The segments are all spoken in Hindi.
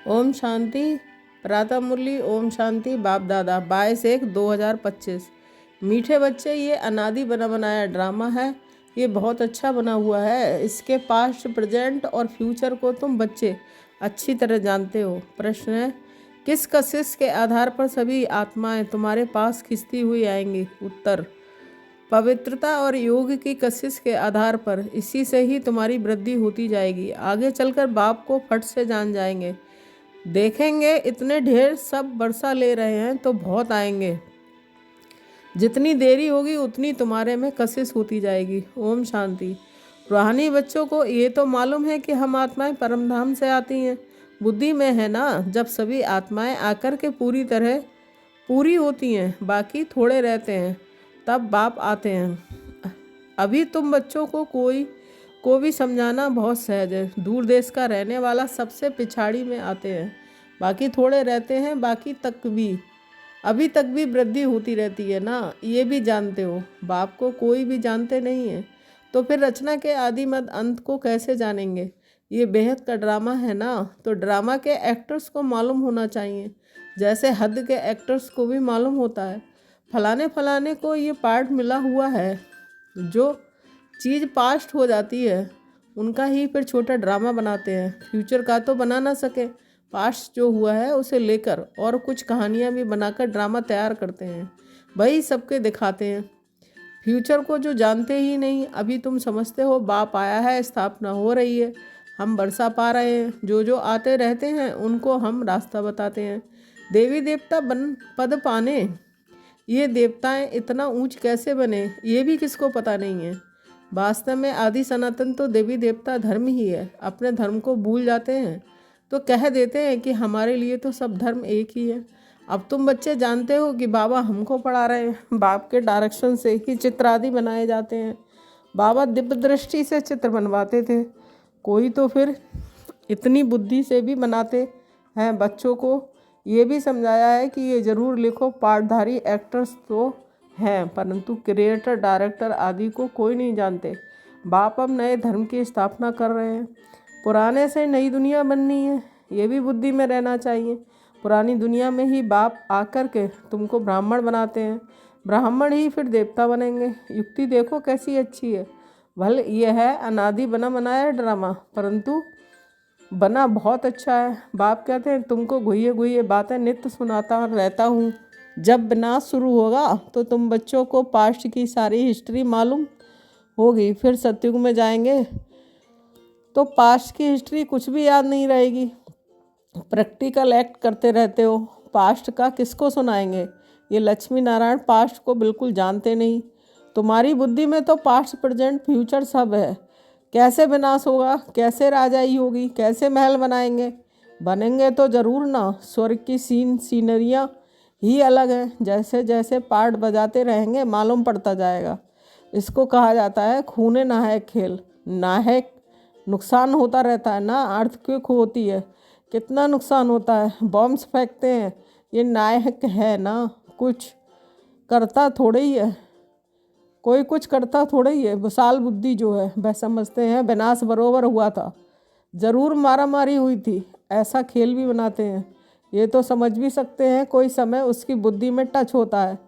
ओम शांति। प्रातः मुरली। ओम शांति। बाप दादा 22/1/2025। मीठे बच्चे, ये अनादि बना बनाया ड्रामा है। ये बहुत अच्छा बना हुआ है। इसके पास्ट, प्रेजेंट और फ्यूचर को तुम बच्चे अच्छी तरह जानते हो। प्रश्न है, किस कशिश के आधार पर सभी आत्माएं तुम्हारे पास खिंचती हुई आएंगी? उत्तर, पवित्रता और योग की कशिश के आधार पर। इसी से ही तुम्हारी वृद्धि होती जाएगी। आगे चलकर बाप को फट से जान जाएंगे। देखेंगे इतने ढेर सब बरसा ले रहे हैं तो बहुत आएंगे। जितनी देरी होगी उतनी तुम्हारे में कशिश होती जाएगी। ओम शांति। रूहानी बच्चों को ये तो मालूम है कि हम आत्माएं परमधाम से आती हैं। बुद्धि में है ना, जब सभी आत्माएं आकर के पूरी तरह पूरी होती हैं, बाकी थोड़े रहते हैं, तब बाप आते हैं। अभी तुम बच्चों को भी समझाना बहुत सहज है। दूर देश का रहने वाला सबसे पिछाड़ी में आते हैं, बाकी थोड़े रहते हैं, बाकी तक भी अभी तक भी वृद्धि होती रहती है ना, ये भी जानते हो। बाप को कोई भी जानते नहीं है, तो फिर रचना के आदि मध्य अंत को कैसे जानेंगे? ये बेहद का ड्रामा है ना, तो ड्रामा के एक्टर्स को मालूम होना चाहिए, जैसे हद के एक्टर्स को भी मालूम होता है। फलाने फलाने को ये पार्ट मिला हुआ है। जो चीज़ पास्ट हो जाती है उनका ही फिर छोटा ड्रामा बनाते हैं। फ्यूचर का तो बना ना सके, पास्ट जो हुआ है उसे लेकर और कुछ कहानियाँ भी बनाकर ड्रामा तैयार करते हैं, वही सबके दिखाते हैं। फ्यूचर को जो जानते ही नहीं। अभी तुम समझते हो बाप आया है, स्थापना हो रही है, हम बरसा पा रहे हैं। जो आते रहते हैं उनको हम रास्ता बताते हैं। देवी देवता बन पद पाने, ये देवताएं इतना ऊंच कैसे बने, ये भी किसको पता नहीं है। वास्तव में आदि सनातन तो देवी देवता धर्म ही है। अपने धर्म को भूल जाते हैं तो कह देते हैं कि हमारे लिए तो सब धर्म एक ही है। अब तुम बच्चे जानते हो कि बाबा हमको पढ़ा रहे हैं। बाप के डायरेक्शन से ही चित्र आदि बनाए जाते हैं। बाबा दिव्य दृष्टि से चित्र बनवाते थे, कोई तो फिर इतनी बुद्धि से भी बनाते हैं। बच्चों को ये भी समझाया है कि ये ज़रूर लिखो, पाठधारी एक्टर्स तो हैं, परंतु क्रिएटर, डायरेक्टर आदि को कोई नहीं जानते। बाप अब नए धर्म की स्थापना कर रहे हैं। पुराने से नई दुनिया बननी है, ये भी बुद्धि में रहना चाहिए। पुरानी दुनिया में ही बाप आकर के तुमको ब्राह्मण बनाते हैं, ब्राह्मण ही फिर देवता बनेंगे। युक्ति देखो कैसी अच्छी है। भले यह है अनादि बना बनाया ड्रामा, परंतु बना बहुत अच्छा है। बाप कहते हैं तुमको घुइये घुइये बातें नित्य सुनाता रहता हूँ। जब विनाश शुरू होगा तो तुम बच्चों को पास्ट की सारी हिस्ट्री मालूम होगी। फिर सतयुग में जाएंगे तो पास्ट की हिस्ट्री कुछ भी याद नहीं रहेगी। प्रैक्टिकल एक्ट करते रहते हो, पास्ट का किसको सुनाएंगे? ये लक्ष्मी नारायण पास्ट को बिल्कुल जानते नहीं। तुम्हारी बुद्धि में तो पास्ट, प्रेजेंट, फ्यूचर सब है। कैसे विनाश होगा, कैसे राजाई होगी, कैसे महल बनाएंगे? बनेंगे तो ज़रूर ना। स्वर्ग की सीनरियाँ ही अलग है। जैसे जैसे पार्ट बजाते रहेंगे मालूम पड़ता जाएगा। इसको कहा जाता है खूने नाहक खेल। नाहक नुकसान होता रहता है ना, अर्थक्वेक होती है, कितना नुकसान होता है, बॉम्ब्स फेंकते हैं, ये नाहक है ना। कुछ करता थोड़े ही है, कोई कुछ करता थोड़े ही है। विशाल बुद्धि जो है वह समझते हैं विनाश बरोबर हुआ था, ज़रूर मारा मारी हुई थी, ऐसा खेल भी बनाते हैं। ये तो समझ भी सकते हैं कोई समय उसकी बुद्धि में टच होता है।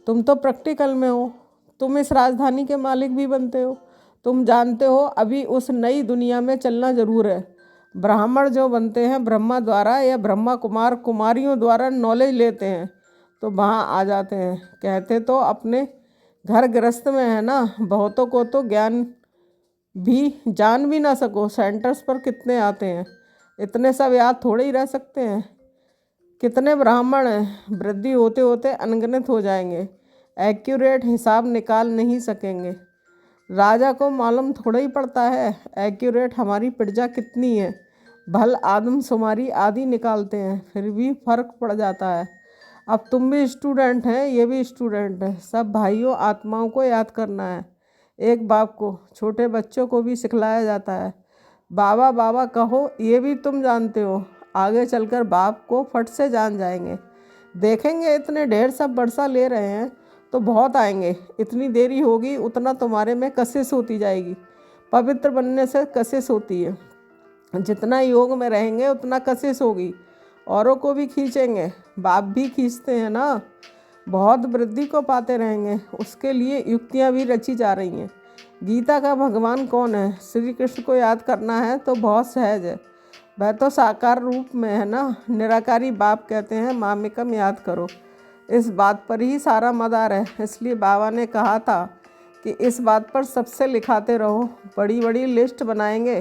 तुम तो प्रैक्टिकल में हो, तुम इस राजधानी के मालिक भी बनते हो। तुम जानते हो अभी उस नई दुनिया में चलना ज़रूर है। ब्राह्मण जो बनते हैं ब्रह्मा द्वारा या ब्रह्मा कुमार कुमारियों द्वारा नॉलेज लेते हैं तो वहाँ आ जाते हैं। कहते तो अपने घर गृहस्थ में है ना, बहुतों को तो ज्ञान भी जान भी ना सको। सेंटर्स पर कितने आते हैं, इतने सब याद थोड़े ही रह सकते हैं। कितने ब्राह्मण हैं, वृद्धि होते होते अनगिनत हो जाएंगे, एक्यूरेट हिसाब निकाल नहीं सकेंगे। राजा को मालूम थोड़ा ही पड़ता है एक्यूरेट हमारी प्रजा कितनी है। भल आदमशुमारी आदि निकालते हैं, फिर भी फर्क पड़ जाता है। अब तुम भी स्टूडेंट हैं, ये भी स्टूडेंट है। सब भाइयों आत्माओं को याद करना है। एक बाप को छोटे बच्चों को भी सिखलाया जाता है। बाबा बाबा कहो, ये भी तुम जानते हो। आगे चलकर बाप को फट से जान जाएंगे। देखेंगे इतने ढेर सब बरसा ले रहे हैं तो बहुत आएंगे। इतनी देरी होगी उतना तुम्हारे में कशिश होती जाएगी। पवित्र बनने से कशिश होती है। जितना योग में रहेंगे उतना कशिश होगी, औरों को भी खींचेंगे, बाप भी खींचते हैं ना। बहुत वृद्धि को पाते रहेंगे, उसके लिए युक्तियाँ भी रची जा रही हैं। गीता का भगवान कौन है? श्री कृष्ण को याद करना है तो बहुत सहज है, वह तो साकार रूप में है ना। निराकारी बाप कहते हैं मामेकम याद करो, इस बात पर ही सारा मदार है। इसलिए बाबा ने कहा था कि इस बात पर सबसे लिखाते रहो। बड़ी बड़ी लिस्ट बनाएंगे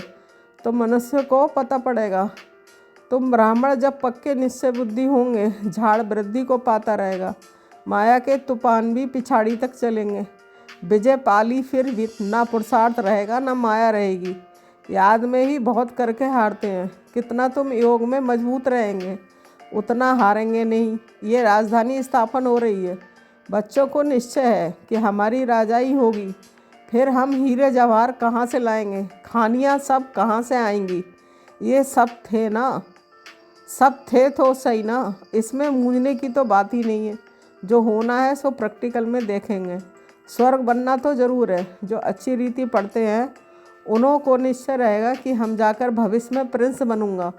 तो मनुष्य को पता पड़ेगा। तुम ब्राह्मण जब पक्के निश्चय बुद्धि होंगे, झाड़ वृद्धि को पाता रहेगा, माया के तूफान भी पिछाड़ी तक चलेंगे। विजय पाली फिर भी ना पुरुषार्थ रहेगा ना माया रहेगी। याद में ही बहुत करके हारते हैं। कितना तुम योग में मजबूत रहेंगे उतना हारेंगे नहीं। ये राजधानी स्थापन हो रही है, बच्चों को निश्चय है कि हमारी राजाई होगी। फिर हम हीरे जवाहर कहाँ से लाएंगे, खानियाँ सब कहाँ से आएंगी। ये सब थे ना, सब थे तो सही ना, इसमें मूझने की तो बात ही नहीं है। जो होना है सो प्रैक्टिकल में देखेंगे। स्वर्ग बनना तो ज़रूर है। जो अच्छी रीति पढ़ते हैं उन्हों को निश्चय रहेगा कि हम जाकर भविष्य में प्रिंस बनूंगा,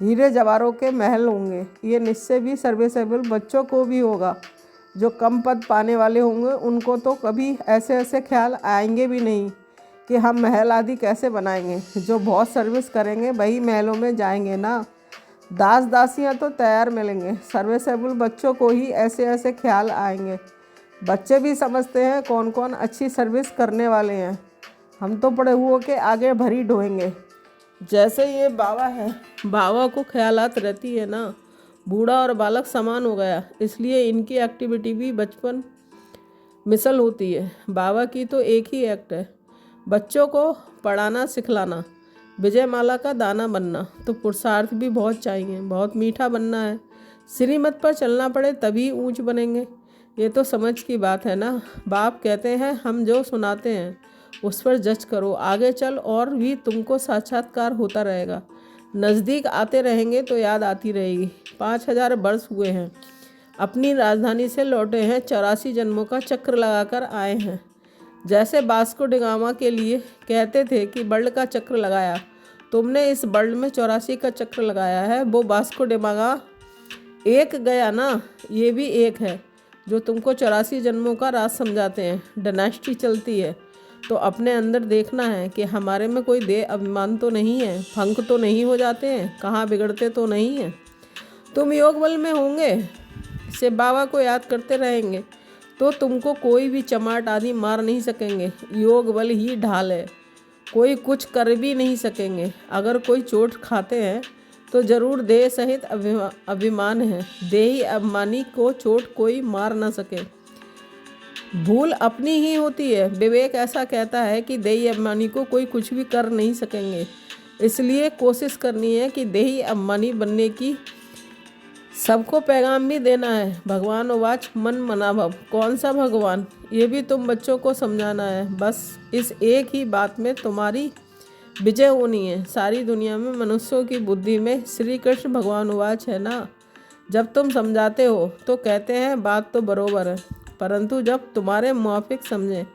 हीरे जवाहरों के महल होंगे। ये निश्चय भी सर्विसेबल बच्चों को भी होगा। जो कम पद पाने वाले होंगे उनको तो कभी ऐसे ऐसे ख्याल आएंगे भी नहीं कि हम महल आदि कैसे बनाएंगे। जो बहुत सर्विस करेंगे वही महलों में जाएंगे ना। दास दासियां तो तैयार मिलेंगे, सर्विसेबल बच्चों को ही ऐसे ऐसे ख्याल आएंगे। बच्चे भी समझते हैं कौन कौन अच्छी सर्विस करने वाले हैं। हम तो पड़े हुओं के आगे भरी ढोएंगे। जैसे ये बाबा है, बाबा को ख्यालात रहती है ना। बूढ़ा और बालक समान हो गया, इसलिए इनकी एक्टिविटी भी बचपन मिसल होती है। बाबा की तो एक ही एक्ट है, बच्चों को पढ़ाना सिखलाना। विजय माला का दाना बनना, तो पुरुषार्थ भी बहुत चाहिए, बहुत मीठा बनना है। श्रीमत पर चलना पड़े तभी ऊंच बनेंगे। ये तो समझ की बात है ना। बाप कहते हैं हम जो सुनाते हैं उस पर जज करो, आगे चल और भी तुमको साक्षात्कार होता रहेगा। नज़दीक आते रहेंगे तो याद आती रहेगी। 5000 वर्ष हुए हैं, अपनी राजधानी से लौटे हैं, 84 जन्मों का चक्र लगाकर आए हैं। जैसे वास्को डिगामा के लिए कहते थे कि वर्ल्ड का चक्र लगाया, तुमने इस वर्ल्ड में 84 का चक्र लगाया है। वो वास्को डिगामा एक गया ना, ये भी एक है जो तुमको 84 जन्मों का राज समझाते हैं। डायनेस्टी चलती है तो अपने अंदर देखना है कि हमारे में कोई देह अभिमान तो नहीं है, फंक तो नहीं हो जाते हैं, कहाँ बिगड़ते तो नहीं हैं। तुम योग बल में होंगे, से बाबा को याद करते रहेंगे तो तुमको कोई भी चमाट आदि मार नहीं सकेंगे। योग बल ही ढाल है, कोई कुछ कर भी नहीं सकेंगे। अगर कोई चोट खाते हैं तो जरूर देह सहित अभिमान है। देही अभिमानी को चोट कोई मार ना सके। भूल अपनी ही होती है। विवेक ऐसा कहता है कि देही अभिमानी को कोई कुछ भी कर नहीं सकेंगे। इसलिए कोशिश करनी है कि देही अभिमानी बनने की। सबको पैगाम भी देना है। भगवान उवाच मन मना भव। कौन सा भगवान, ये भी तुम बच्चों को समझाना है। बस इस एक ही बात में तुम्हारी विजय होनी है। सारी दुनिया में मनुष्यों की बुद्धि में श्री कृष्ण भगवान उवाच है ना। जब तुम समझाते हो तो कहते हैं बात तो बरोबर है, परंतु जब तुम्हारे मुआफिक समझें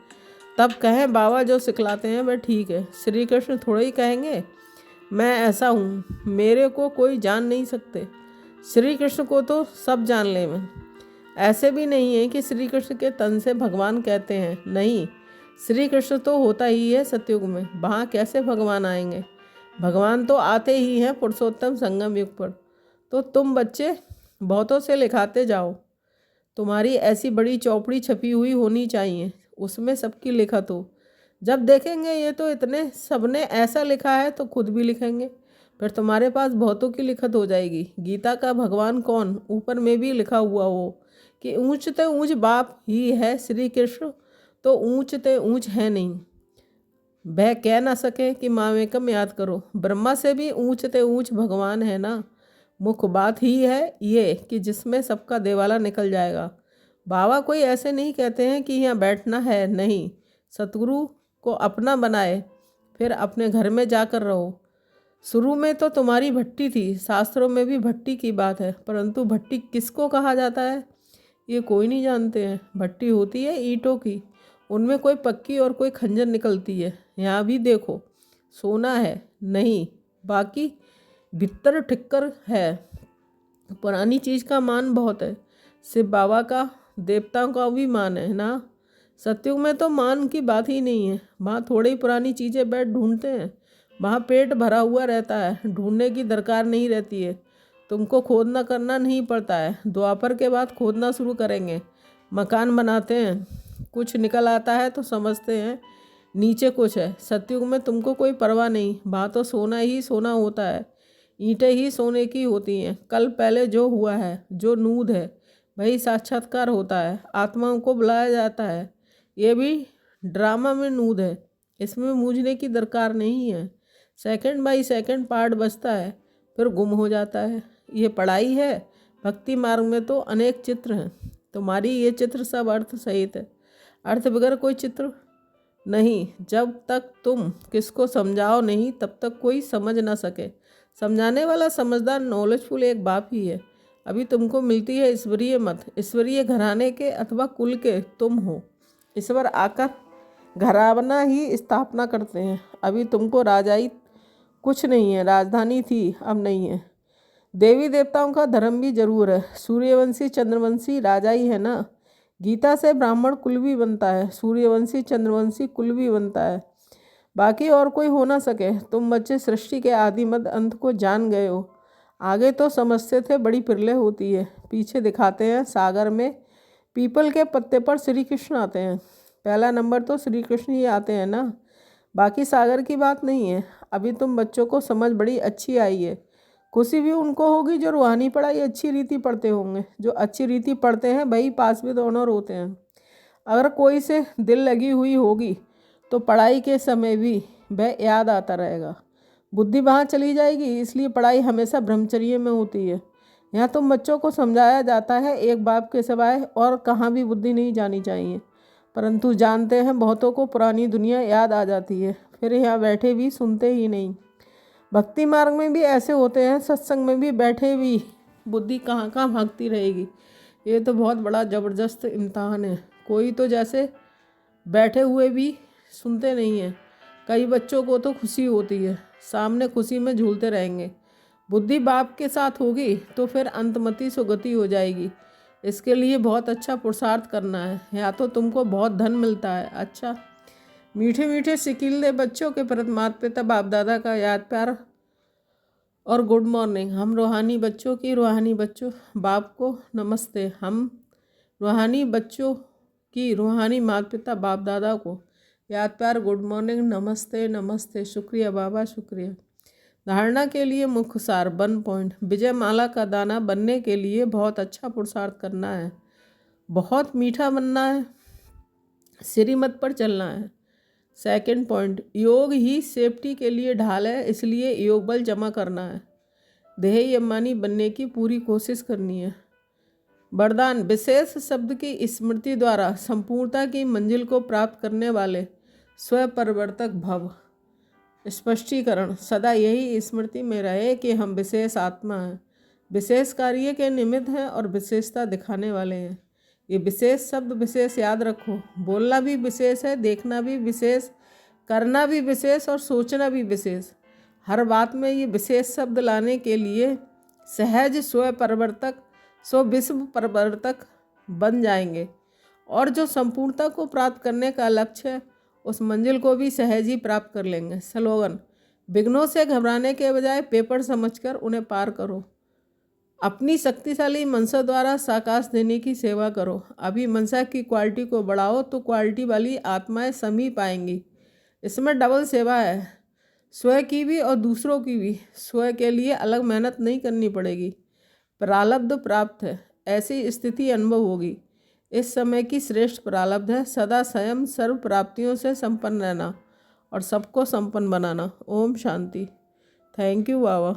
तब कहें बाबा जो सिखलाते हैं वह ठीक है। श्री कृष्ण थोड़ा ही कहेंगे मैं ऐसा हूँ, मेरे को कोई जान नहीं सकते। श्री कृष्ण को तो सब जान ले मैं। ऐसे भी नहीं है कि श्री कृष्ण के तन से भगवान कहते हैं, नहीं, श्री कृष्ण तो होता ही है सतयुग में। वहाँ कैसे भगवान आएंगे? भगवान तो आते ही हैं पुरुषोत्तम संगम युग पर। तो तुम बच्चे बहुतों से लिखाते जाओ। तुम्हारी ऐसी बड़ी चौपड़ी छपी हुई होनी चाहिए, उसमें सबकी लिखत हो। जब देखेंगे ये तो इतने सबने ऐसा लिखा है तो खुद भी लिखेंगे, फिर तुम्हारे पास बहुतों की लिखत हो जाएगी। गीता का भगवान कौन, ऊपर में भी लिखा हुआ हो कि ऊंच ते ऊंच बाप ही है श्री कृष्ण, तो ऊंच ते ऊंच है नहीं। वह कह ना सके कि मामेकम याद करो। ब्रह्मा से भी ऊंच ते ऊंच भगवान है ना। मुख्य बात ही है ये कि जिसमें सबका देवाला निकल जाएगा। बाबा कोई ऐसे नहीं कहते हैं कि यहाँ बैठना है, नहीं। सतगुरु को अपना बनाए, फिर अपने घर में जाकर रहो। शुरू में तो तुम्हारी भट्टी थी, शास्त्रों में भी भट्टी की बात है, परंतु भट्टी किसको कहा जाता है ये कोई नहीं जानते हैं। भट्टी होती है ईंटों की, उनमें कोई पक्की और कोई खंजर निकलती है। यहाँ भी देखो, सोना है नहीं, बाकी भीतर ठिक्कर है। पुरानी चीज़ का मान बहुत है, शिव बाबा का, देवताओं का भी मान है ना। सतयुग में तो मान की बात ही नहीं है, वहाँ थोड़ी ही पुरानी चीज़ें बैठ ढूंढते हैं, वहाँ पेट भरा हुआ रहता है, ढूंढने की दरकार नहीं रहती है, तुमको खोदना करना नहीं पड़ता है। द्वापर के बाद खोदना शुरू करेंगे, मकान बनाते हैं, कुछ निकल आता है तो समझते हैं नीचे कुछ है। सतयुग में तुमको कोई परवाह नहीं, वहाँ तो सोना ही सोना होता है, ईंटें ही सोने की होती हैं। कल पहले जो हुआ है, जो नूद है, वही साक्षात्कार होता है, आत्माओं को बुलाया जाता है। ये भी ड्रामा में नूद है, इसमें मूझने की दरकार नहीं है। सेकंड बाई सेकंड पार्ट बचता है, फिर गुम हो जाता है। ये पढ़ाई है। भक्ति मार्ग में तो अनेक चित्र हैं, तुम्हारी ये चित्र सब अर्थ सहित है, अर्थ बगैर कोई चित्र नहीं। जब तक तुम किसको समझाओ नहीं, तब तक कोई समझ ना सके। समझाने वाला समझदार नॉलेजफुल एक बाप ही है। अभी तुमको मिलती है ईश्वरीय मत, ईश्वरीय घराने के अथवा कुल के तुम हो। ईश्वर आकर घराना ही स्थापना करते हैं। अभी तुमको राजाई कुछ नहीं है, राजधानी थी अब नहीं है। देवी देवताओं का धर्म भी जरूर है, सूर्यवंशी चंद्रवंशी राजाई है ना। गीता से ब्राह्मण कुल भी बनता है, सूर्यवंशी चंद्रवंशी कुल भी बनता है, बाकी और कोई हो ना सके। तुम बच्चे सृष्टि के आदि मध्य अंत को जान गए हो, आगे तो समझते थे बड़ी प्रलय होती है। पीछे दिखाते हैं सागर में पीपल के पत्ते पर श्री कृष्ण आते हैं, पहला नंबर तो श्री कृष्ण ही आते हैं ना, बाकी सागर की बात नहीं है। अभी तुम बच्चों को समझ बड़ी अच्छी आई है, खुशी भी उनको होगी जो रूहानी पढ़ाई अच्छी रीति पढ़ते होंगे। जो अच्छी रीति पढ़ते हैं वही पास विद ऑनर होते हैं। अगर कोई से दिल लगी हुई होगी तो पढ़ाई के समय भी वह याद आता रहेगा, बुद्धि वहाँ चली जाएगी। इसलिए पढ़ाई हमेशा ब्रह्मचर्य में होती है। यहाँ तुम बच्चों को समझाया जाता है, एक बाप के सिवाय और कहाँ भी बुद्धि नहीं जानी चाहिए, परंतु जानते हैं बहुतों को पुरानी दुनिया याद आ जाती है, फिर यहाँ बैठे भी सुनते ही नहीं। भक्ति मार्ग में भी ऐसे होते हैं, सत्संग में भी बैठे भी बुद्धि कहाँ कहाँ भागती रहेगी। ये तो बहुत बड़ा ज़बरदस्त इम्तहान है। कोई तो जैसे बैठे हुए भी सुनते नहीं हैं, कई बच्चों को तो खुशी होती है, सामने खुशी में झूलते रहेंगे। बुद्धि बाप के साथ होगी तो फिर अंतमति सुगति हो जाएगी। इसके लिए बहुत अच्छा पुरुषार्थ करना है, या तो तुमको बहुत धन मिलता है। अच्छा, मीठे मीठे सिकीले बच्चों के प्रति माता पिता बाप दादा का याद प्यार और गुड मॉर्निंग। हम रूहानी बच्चों की रूहानी बच्चों बाप को नमस्ते। हम रूहानी बच्चों की रूहानी माता पिता बाप दादा को याद प्यार गुड मॉर्निंग, नमस्ते नमस्ते, शुक्रिया बाबा शुक्रिया। धारणा के लिए मुख्य सार 1 पॉइंट। विजय माला का दाना बनने के लिए बहुत अच्छा पुरुषार्थ करना है, बहुत मीठा बनना है, श्रीमत पर चलना है। 2 पॉइंट, योग ही सेफ्टी के लिए ढाल है, इसलिए योग बल जमा करना है। देही अम्बानी बनने की पूरी कोशिश करनी है। वरदान, विशेष शब्द की स्मृति द्वारा संपूर्णता की मंजिल को प्राप्त करने वाले स्वपरिवर्तक भव। स्पष्टीकरण, सदा यही स्मृति में रहे कि हम विशेष आत्मा हैं, विशेष कार्य के निमित्त हैं और विशेषता दिखाने वाले हैं। ये विशेष शब्द विशेष याद रखो, बोलना भी विशेष है, देखना भी विशेष, करना भी विशेष और सोचना भी विशेष। हर बात में ये विशेष शब्द लाने के लिए सहज स्वपरिवर्तक विश्व परिवर्तक बन जाएंगे, और जो संपूर्णता को प्राप्त करने का लक्ष्य है उस मंजिल को भी सहज ही प्राप्त कर लेंगे। स्लोगन, विघ्नों से घबराने के बजाय पेपर समझकर उन्हें पार करो। अपनी शक्तिशाली मनसा द्वारा साकाश देने की सेवा करो। अभी मनसा की क्वालिटी को बढ़ाओ तो क्वालिटी वाली आत्माएं समीप आएंगी। इसमें डबल सेवा है, स्वयं की भी और दूसरों की भी। स्वयं के लिए अलग मेहनत नहीं करनी पड़ेगी, प्रारब्ध प्राप्त है, ऐसी स्थिति अनुभव होगी। इस समय की श्रेष्ठ प्रारब्ध है सदा स्वयं सर्व प्राप्तियों से संपन्न रहना और सबको संपन्न बनाना। Om Shanti. Thank you Baba.